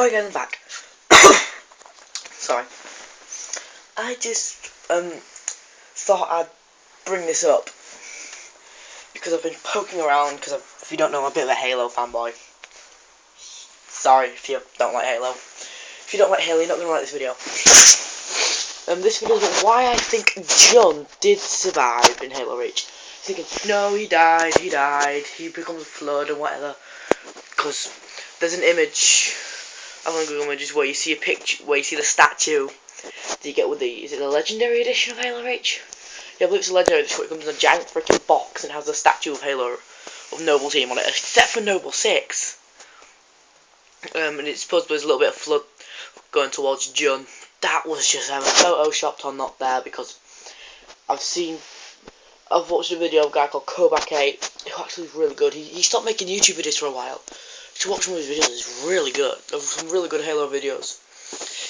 Oh, again, I'm back. Sorry. I just thought I'd bring this up because I've been poking around. Because if you don't know, I'm a bit of a Halo fanboy. Sorry if you don't like Halo. If you don't like Halo, you're not gonna like this video. This video is about why I think John did survive in Halo Reach. Thinking, no, he died, he becomes a flood and whatever. Because there's an image, I'm gonna Google images where you see a picture, where you see the statue that you get with the, is it the Legendary Edition of Halo Reach? Yeah, I believe it's the Legendary Edition, where it comes in a giant freaking box and has the statue of Halo, of Noble Team on it, except for Noble 6. And it's supposed to be a little bit of flood going towards Jun. That was just photoshopped or not there, because I've watched a video of a guy called Kobak8, who actually is really good. He stopped making YouTube videos for a while. You should watch one of his videos, it's really good. There's some really good Halo videos.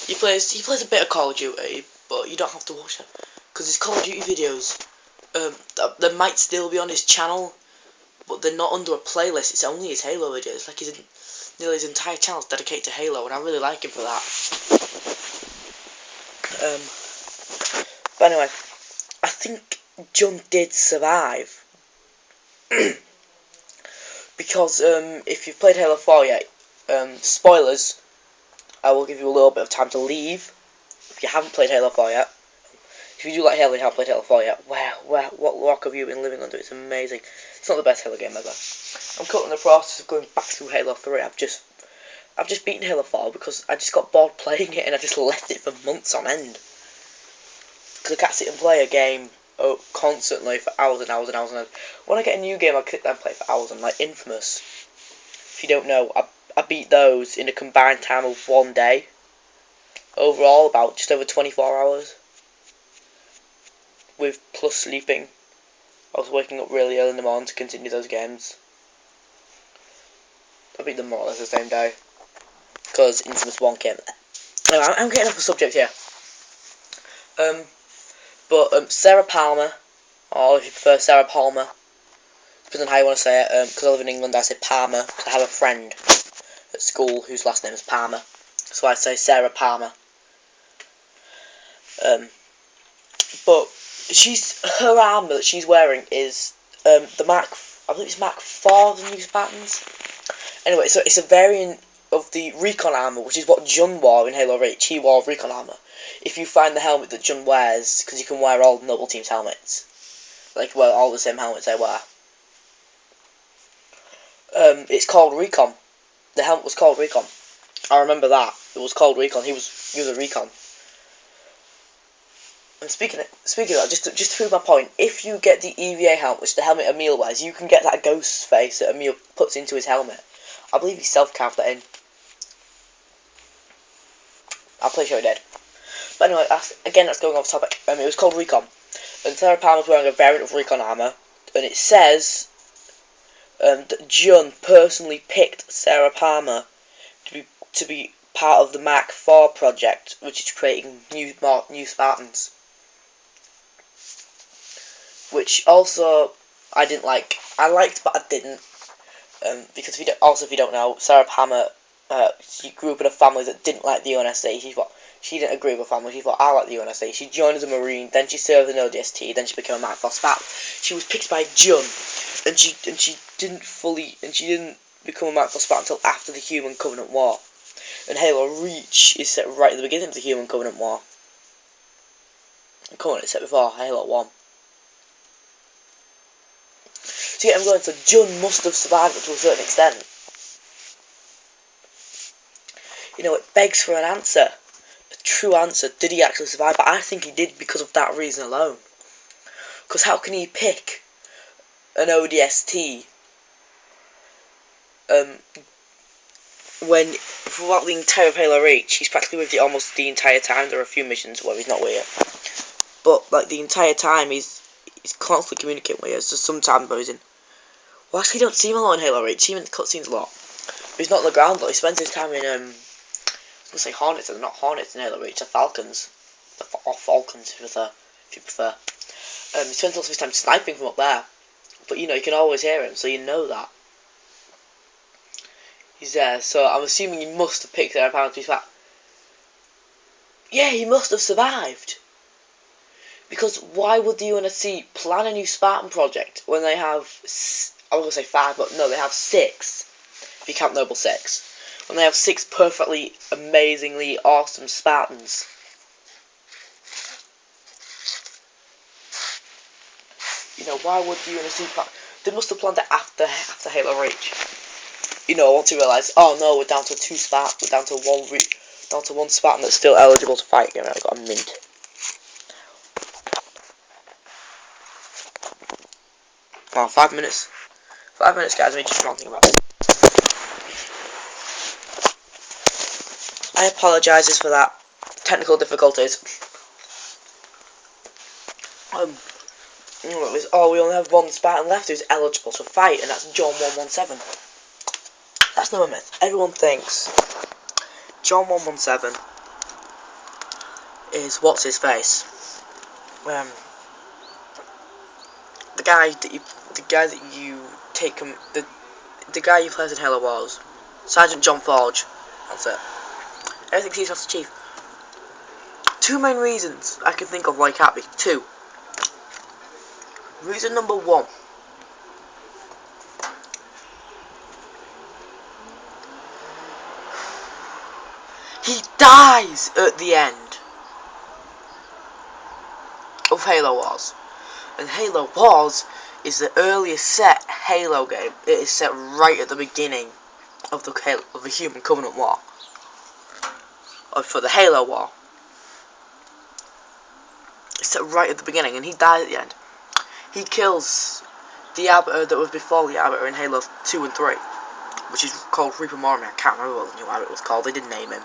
He plays a bit of Call of Duty, but you don't have to watch it. Because his Call of Duty videos, they might still be on his channel, but they're not under a playlist, it's only his Halo videos. Like nearly his entire channel is dedicated to Halo, and I really like him for that. But anyway, I think John did survive. Because if you've played Halo 4 yet, spoilers, I will give you a little bit of time to leave if you haven't played Halo 4 yet. If you do like Halo and haven't played Halo 4 yet, wow, what rock have you been living under? It's amazing. It's not the best Halo game ever. I'm currently in the process of going back through Halo 3. I've just beaten Halo 4 because I just got bored playing it and I just left it for months on end. Because I can't sit and play a game constantly for hours and hours and hours and hours. When I get a new game, I sit down and play for hours. And like Infamous, if you don't know, I beat those in a combined time of one day. Overall, about just over 24 hours. With plus sleeping. I was waking up really early in the morning to continue those games. I beat them more or less the same day. Because Infamous 1 came there. Anyway, I'm getting off the subject here. But Sarah Palmer, or if you prefer Sarah Palmer, depends on how you want to say it, because I live in England I say Palmer, because I have a friend at school whose last name is Palmer, so I say Sarah Palmer. But her armour that she's wearing is the Mark, I believe it's Mark 4 of the new Spartans. Anyway, so it's a variant of the Recon armour, which is what Jun wore in Halo Reach. He wore Recon armour. If you find the helmet that Jun wears, because you can wear all the Noble Team's helmets, like, well, all the same helmets they wear. It's called Recon. The helmet was called Recon. I remember that. It was called Recon. He was a Recon. And speaking of that, just to prove my point, if you get the EVA helmet, which is the helmet Emil wears, you can get that ghost face that Emil puts into his helmet. I believe he self-carved that in. I'm pretty sure he did. But anyway, that's going off topic. It was called Recon. And Sarah Palmer's wearing a variant of Recon armour. And it says that Jun personally picked Sarah Palmer to be part of the Mark 4 project, which is creating new Spartans. Which also I didn't like. I liked, but I didn't. Because if you don't know, Sarah Palmer, she grew up in a family that didn't like the UNSC. She didn't agree with her family. She thought, I like the UNSC. She joined as a Marine, then she served in ODST, then she became a Mark 4 Spartan. She was picked by Jun, and she didn't become a Mark 4 Spartan until after the Human Covenant War. And Halo Reach is set right at the beginning of the Human Covenant War. And Covenant is set before Halo 1. So yeah, I'm going to Jun must have survived it to a certain extent. You know, it begs for an answer. A true answer. Did he actually survive? But I think he did because of that reason alone. Because how can he pick an ODST when throughout the entire Halo Reach, he's practically with you almost the entire time. There are a few missions where he's not with you, but like the entire time he's constantly communicating with you. There's just sometimes where he's in. Well, actually, you don't see him a lot in Halo Reach. You see him in the cutscenes a lot. But he's not on the ground. Though. He spends his time in I was gonna say Hornets. They're not Hornets in Halo Reach. They're Falcons. Or Falcons, if you prefer. He spends lots of his time sniping from up there. But you know, you can always hear him, so you know that. He's there, so I'm assuming he must have picked it up out of his back. Yeah, he must have survived. Because why would the UNSC plan a new Spartan project when they have, I was going to say 5, but no, they have 6, if you count Noble 6. When they have 6 perfectly, amazingly awesome Spartans. You know, why would the UNSC plan? They must have planned it after Halo Reach. You know, once you realise, oh no, we're down to 2 Spartans, we're down to one Spartan that's still eligible to fight again. I've got a mint. Well, 5 minutes. 5 minutes, guys, me just ranting about it. I apologise for that. Technical difficulties. We only have 1 Spartan left who's eligible to fight, and that's John 117. That's no myth. Everyone thinks John 117 is what's his face. The guy that you take him, the guy you played in Halo Wars, Sergeant John Forge. That's it. Everything he's Master Chief. 2 main reasons I can think of why he can't be. 2. Reason number 1. He dies at the end of Halo Wars. And Halo Wars is the earliest set Halo game. It is set right at the beginning of the Human Covenant War. Or for the Halo War. It's set right at the beginning, and he dies at the end. He kills the Arbiter that was before the Arbiter in Halo 2 and 3, which is called Reaper Mormon. I can't remember what the new Arbiter was called. They did name him.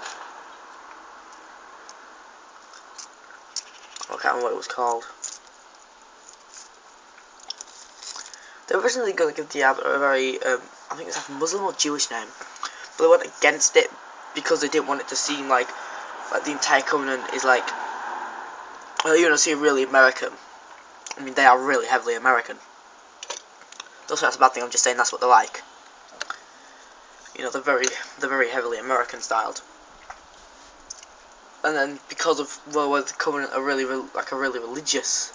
I can't remember what it was called. They were originally going to give the Arbiter a very, I think it's like a Muslim or Jewish name, but they went against it because they didn't want it to seem like the entire Covenant is like, you know, see, really American. I mean, they are really heavily American. Don't say that's a bad thing. I'm just saying that's what they're like. You know, they're very heavily American styled. And then because of where the Covenant are really religious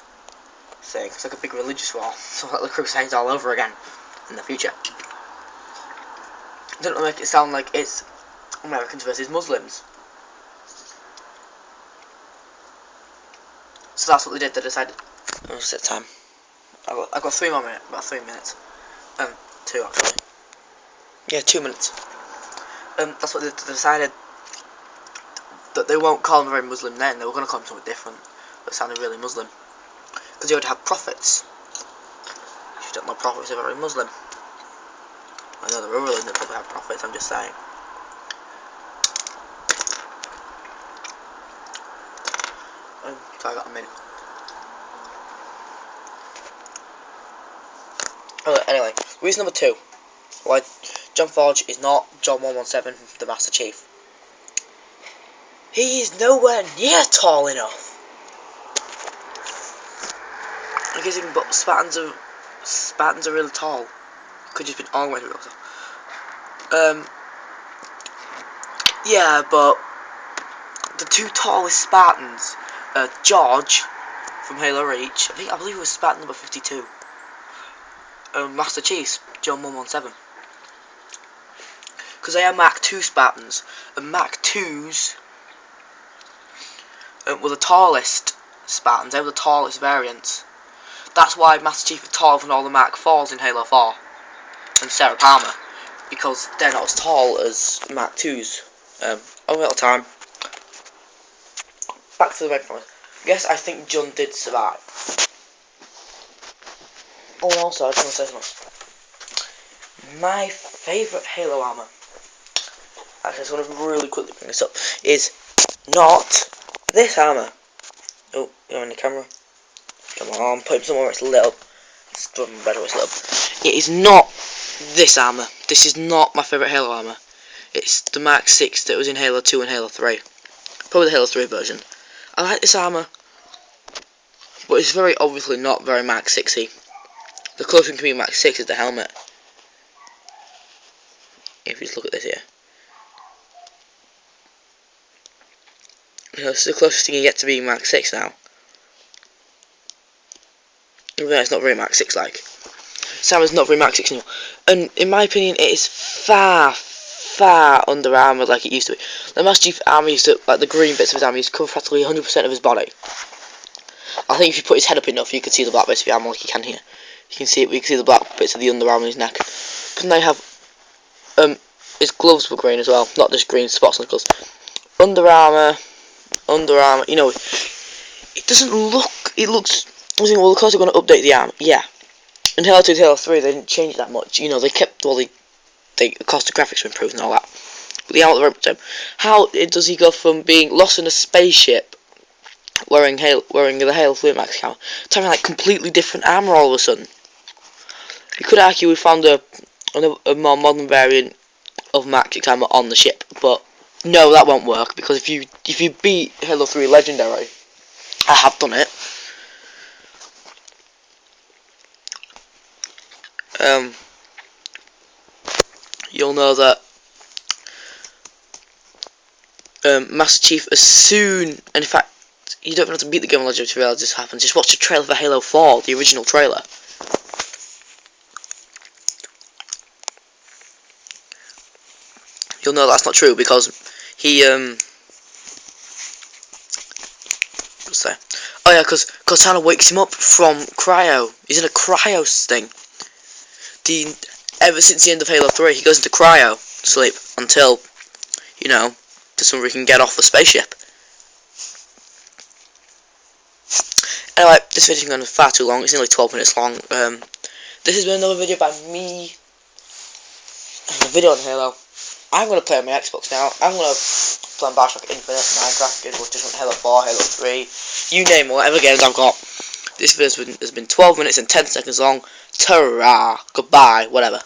thing, it's like a big religious war. So like the Crusades all over again in the future. Don't make it sound like it's Americans versus Muslims. So that's what they did. They decided. Oh, set time. I've got 3 more minutes. About 3 minutes. 2 actually. Yeah, 2 minutes. That's what they decided. That they won't call them very Muslim then. They were going to call them something different that sounded really Muslim. Because they would have prophets. If you don't know, prophets are very Muslim. I know they're a religion that probably have prophets. I'm just saying. So I got a minute. Anyway, reason number 2 why John Forge is not John 117, the Master Chief. He is nowhere near tall enough. I'm guessing, but Spartans are really tall. Could just been all the way through. Yeah, but the 2 tallest Spartans, George from Halo Reach, I believe it was Spartan number 52. Master Chief, John 117. Because they are Mark 2 Spartans, and Mark 2s were the tallest Spartans. They were the tallest variants. That's why Master Chief is taller than all the Mark 4s in Halo 4 and Sarah Palmer, because they're not as tall as Mark 2s. A little time. Back to the main point. Yes, I think John did survive. Oh, and also, I just want to say something. My favourite Halo armour, actually, I just want to really quickly bring this up, is not this armour. Oh, you're in the camera. Come on, put it somewhere where it's lit up. It's better where it's lit up. It is not this armour. This is not my favourite Halo armour. It's the Mark 6 that was in Halo 2 and Halo 3. Probably the Halo 3 version. I like this armour, but it's very obviously not very Mark 6-y. The closest thing to be Mark 6 is the helmet. if you just look at this here. You know, it's the closest thing you get to being Mark 6 now. Even though it's not very Mark 6 like. Salmon's not very Mark 6 anymore. And in my opinion, it is far under armoured like it used to be. The Master Chief armour used to, like the green bits of his armour used to cover practically 100% of his body. I think if you put his head up enough, you can see the black bits of the armour like you can here. You can see it, we can see the black bits of the under armour on his neck. But then they have, his gloves were green as well, not just green spots on his gloves. Under armour, you know, it doesn't look, it looks, I was thinking, well, of course they're going to update the armour, yeah. In Halo 2 and Halo 3, they didn't change it that much, you know, they kept, well, the cost of graphics were improved and all that. But the armour, how does he go from being lost in a spaceship, wearing the Halo Fleet Max camera, to having like completely different armour all of a sudden? You could argue we found a more modern variant of Max 6 armour on the ship, but no, that won't work, because if you beat Halo 3 Legendary, I have done it, you'll know that Master Chief, as soon, and in fact, you don't have to beat the game on Legendary to realise this happens, just watch the trailer for Halo 4, the original trailer. You'll know that's not true, because he, what's that? Oh yeah, because Cortana wakes him up from cryo. He's in a cryo thing. Ever since the end of Halo 3, he goes into cryo sleep until, you know, to somebody can get off the spaceship. Anyway, this video's going far too long. It's nearly 12 minutes long. This has been another video by me. A video on Halo. I'm going to play on my Xbox now. I'm going to play on Bioshock Infinite, Minecraft, Guild Wars, different Halo 4, Halo 3, you name it, whatever games I've got. This video has been 12 minutes and 10 seconds long. Ta-ra, goodbye, whatever.